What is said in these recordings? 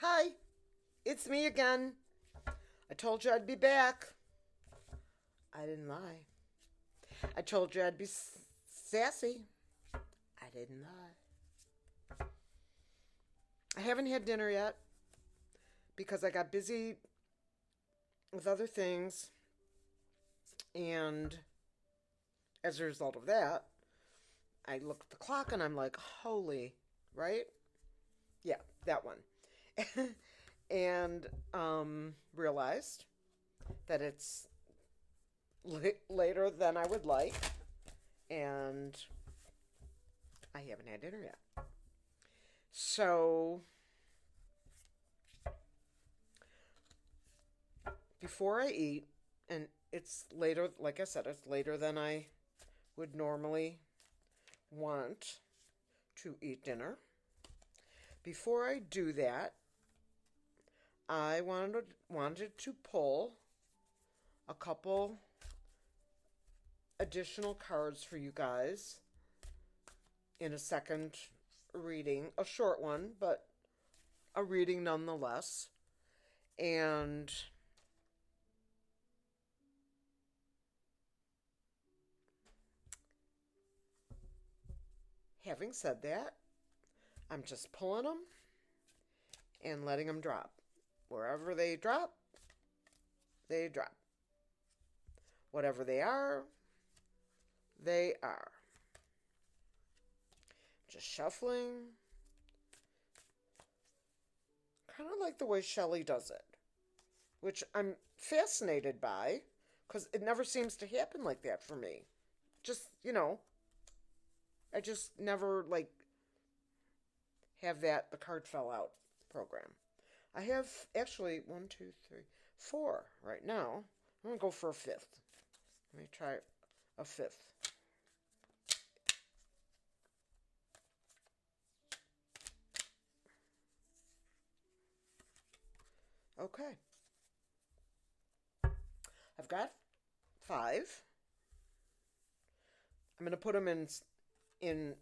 Hi, it's me again. I told you I'd be back. I didn't lie. I told you I'd be sassy. I didn't lie. I haven't had dinner yet because I got busy with other things, and as a result of that, I look at the clock and I'm like, holy, right? Yeah, that one. and realized that it's later than I would like, and I haven't had dinner yet. So, before I eat, and it's later, like I said, it's later than I would normally want to eat dinner. Before I do that, I wanted to pull a couple additional cards for you guys in a second reading, a short one, but a reading nonetheless. And having said that, I'm just pulling them and letting them drop. Wherever they drop, they drop. Whatever they are, they are. Just shuffling. Kind of like the way Shelley does it, which I'm fascinated by because it never seems to happen like that for me. Just, I just never have the card fell out program. I have actually one, two, three, four right now. I'm going to go for a fifth. Let me try a fifth. Okay. I've got five. I'm going to put them in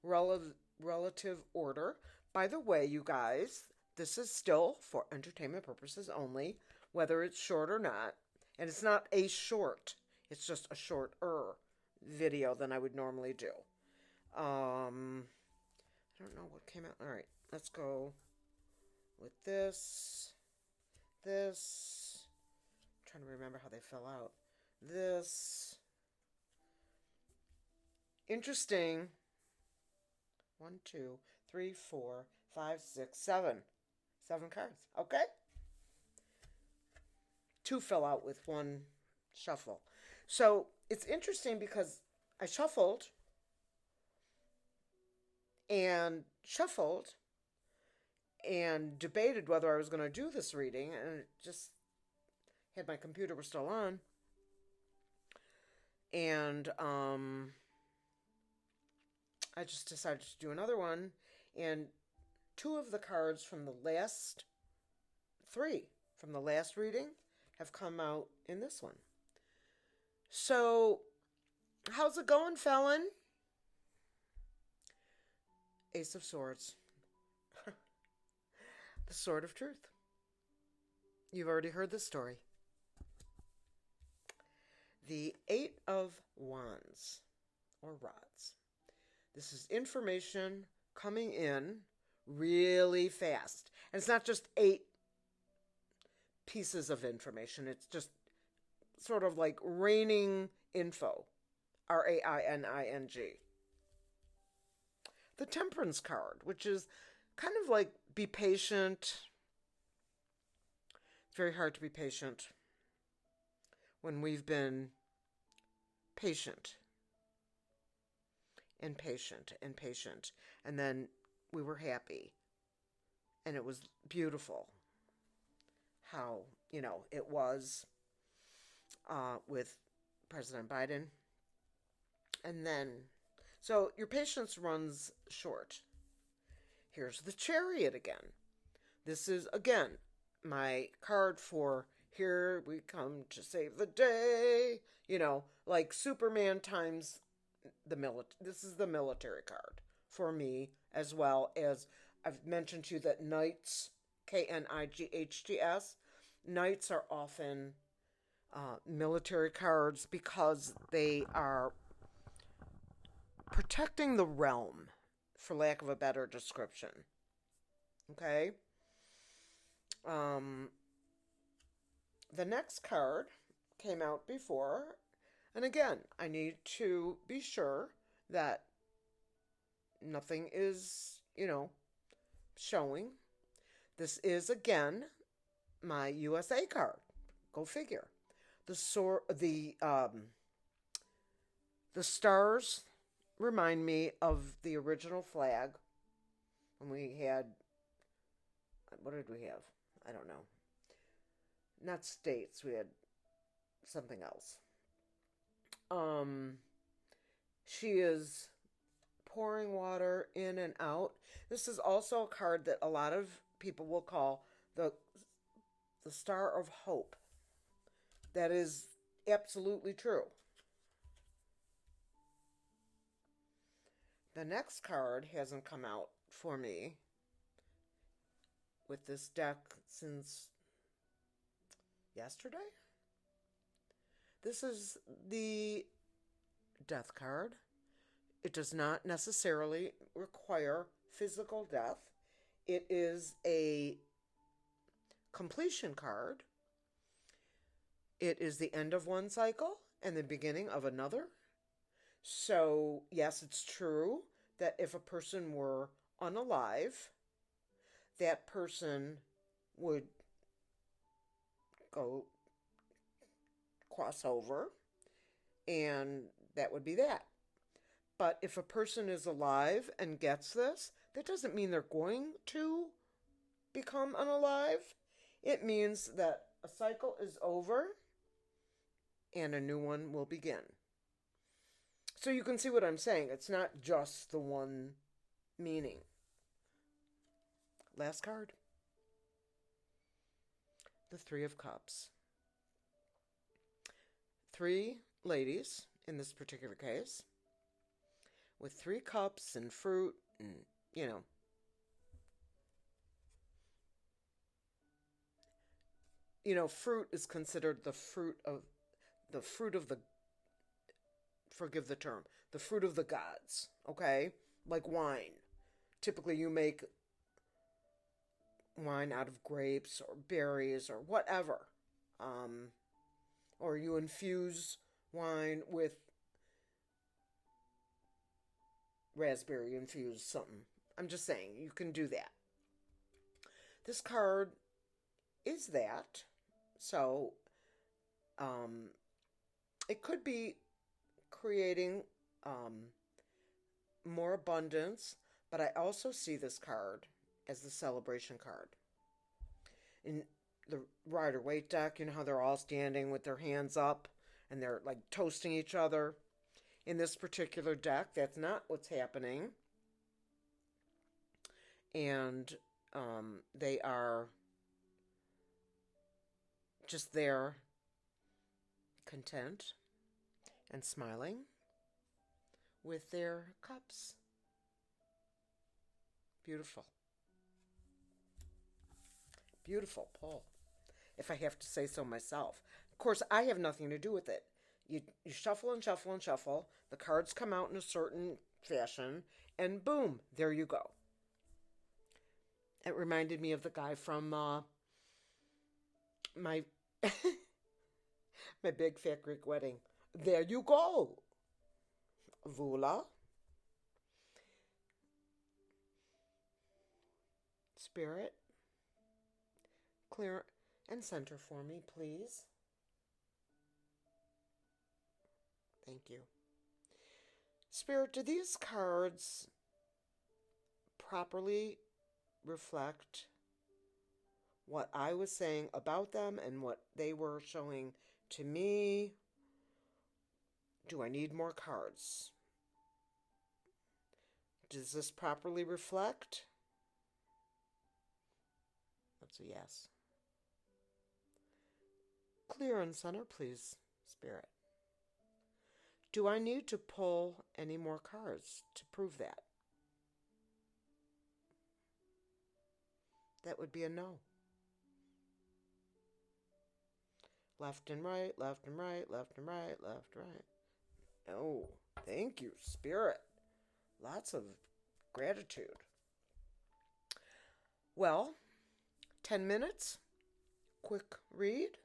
relative order. By the way, you guys, this is still for entertainment purposes only, whether it's short or not. And it's not a short. It's just a shorter video than I would normally do. I don't know what came out. All right, let's go with this. This. I'm trying to remember how they fell out. This. Interesting. 1, 2, 3, 4, 5, 6, 7. 7 cards. Okay. 2 fell out with one shuffle. So it's interesting because I shuffled and shuffled and debated whether I was going to do this reading, and it just had my computer was still on. And I just decided to do another one, and 2 of the cards from the last 3 from the last reading have come out in this one. So, how's it going, Felon? Ace of Swords. The Sword of Truth. You've already heard this story. The Eight of Wands, or Rods. This is information coming in really fast. And it's not just 8 pieces of information. It's just sort of like raining info. Raining. The Temperance card, which is kind of like be patient. It's very hard to be patient when we've been patient and patient and patient. And then we were happy. And it was beautiful how, it was with President Biden. And then, so your patience runs short. Here's the Chariot again. This is, again, my card for here we come to save the day. Like Superman times the military. This is the military card for me, as well as I've mentioned to you that knights Knights. Knights are often military cards because they are protecting the realm, for lack of a better description. Okay? The next card came out before, and again, I need to be sure that nothing is, showing. This is again my USA card. Go figure. The stars remind me of the original flag when we had, what did we have? I don't know. Not states. We had something else. She is pouring water in and out. This is also a card that a lot of people will call the Star of Hope. That is absolutely true. The next card hasn't come out for me with this deck since yesterday. This is the Death card. It does not necessarily require physical death. It is a completion card. It is the end of one cycle and the beginning of another. So, yes, it's true that if a person were unalive, that person would go cross over, and that would be that. But if a person is alive and gets this, that doesn't mean they're going to become unalive. It means that a cycle is over and a new one will begin. So you can see what I'm saying. It's not just the one meaning. Last card. The Three of Cups. 3 ladies, in this particular case, with 3 cups and fruit and, fruit is considered the fruit of the, forgive the term, the fruit of the gods, okay? Like wine. Typically you make wine out of grapes or berries or whatever. Or you infuse wine with raspberry infused something. I'm just saying, you can do that. This card is that. So, it could be creating more abundance, but I also see this card as the celebration card. In the Rider-Waite deck, you know how they're all standing with their hands up and they're like toasting each other. In this particular deck, that's not what's happening. And they are just there, content and smiling with their cups. Beautiful. Beautiful pull, if I have to say so myself. Of course, I have nothing to do with it. You shuffle and shuffle and shuffle. The cards come out in a certain fashion, and boom, there you go. It reminded me of the guy from my my big fat Greek wedding. There you go. Vula. Spirit. Clear and center for me, please. Thank you. Spirit, do these cards properly reflect what I was saying about them and what they were showing to me? Do I need more cards? Does this properly reflect? That's a yes. Clear and center, please, Spirit. Do I need to pull any more cards to prove that? that would be a no. Left and right, left and right, left and right, left, right. Oh, thank you, Spirit. Lots of gratitude. Well, 10 minutes, quick read.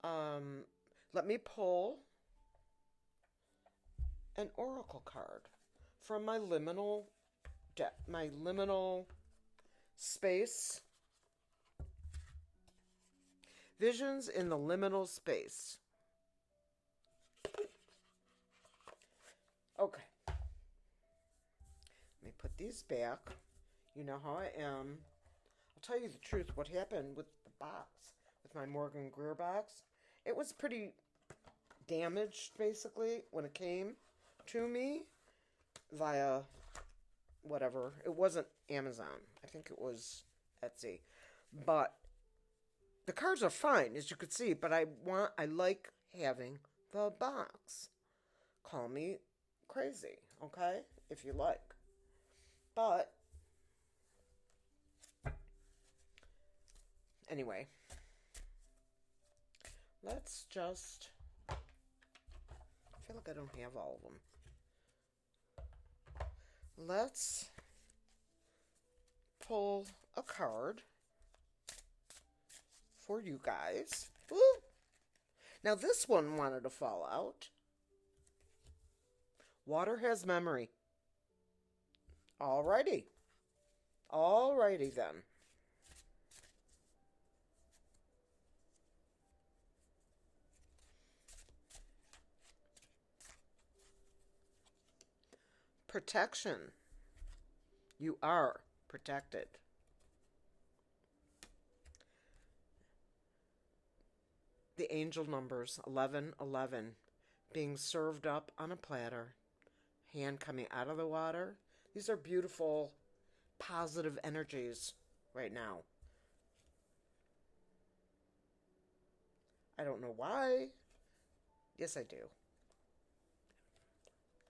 Um, Let me pull an oracle card from my liminal space. Visions in the liminal space. Okay. Let me put these back. You know how I am. I'll tell you the truth. What happened with the box, with my Morgan Greer box, it was pretty damaged, basically, when it came to me via whatever. It wasn't Amazon. I think it was Etsy. But the cards are fine, as you could see, but I like having the box. Call me crazy, okay? If you like. But anyway, let's just, I feel like I don't have all of them. Let's pull a card for you guys. Woo! Now this one wanted to fall out. Water has memory. Alrighty. Alrighty then. Protection. You are protected. The angel numbers 1111 being served up on a platter, hand coming out of the water. These are beautiful, positive energies right now. I don't know why. Yes, I do.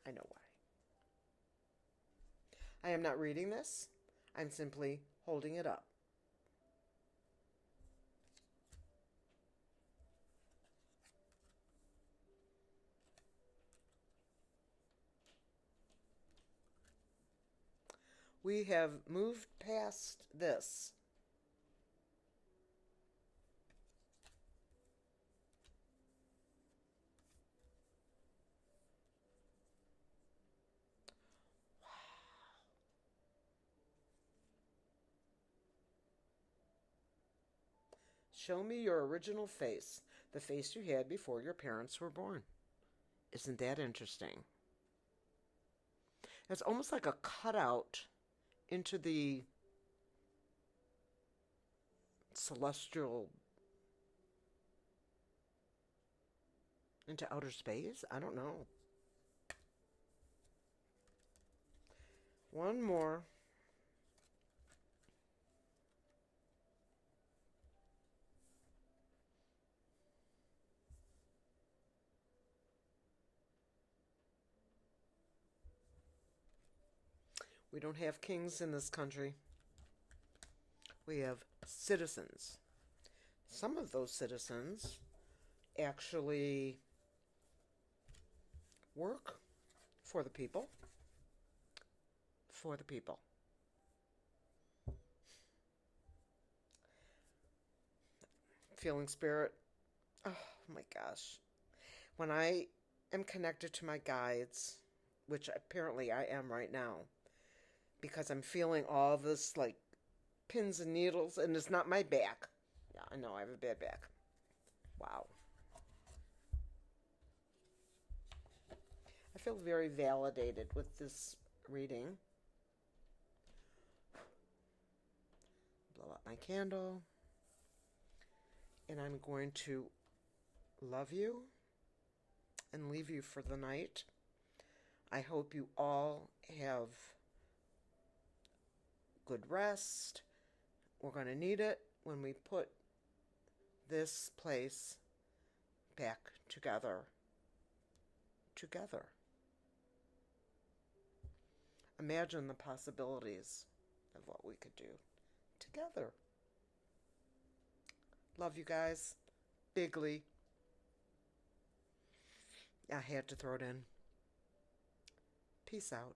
I know why. I am not reading this. I'm simply holding it up. We have moved past this. Show me your original face, the face you had before your parents were born. Isn't that interesting? It's almost like a cutout into the celestial, into outer space? I don't know. One more. We don't have kings in this country. We have citizens. Some of those citizens actually work for the people. For the people. Feeling spirit. Oh my gosh. When I am connected to my guides, which apparently I am right now, because I'm feeling all this like pins and needles, and it's not my back. Yeah, I know I have a bad back. Wow. I feel very validated with this reading. Blow out my candle. And I'm going to love you and leave you for the night. I hope you all have good rest. We're going to need it when we put this place back together. Together. Imagine the possibilities of what we could do together. Love you guys. Bigly. I had to throw it in. Peace out.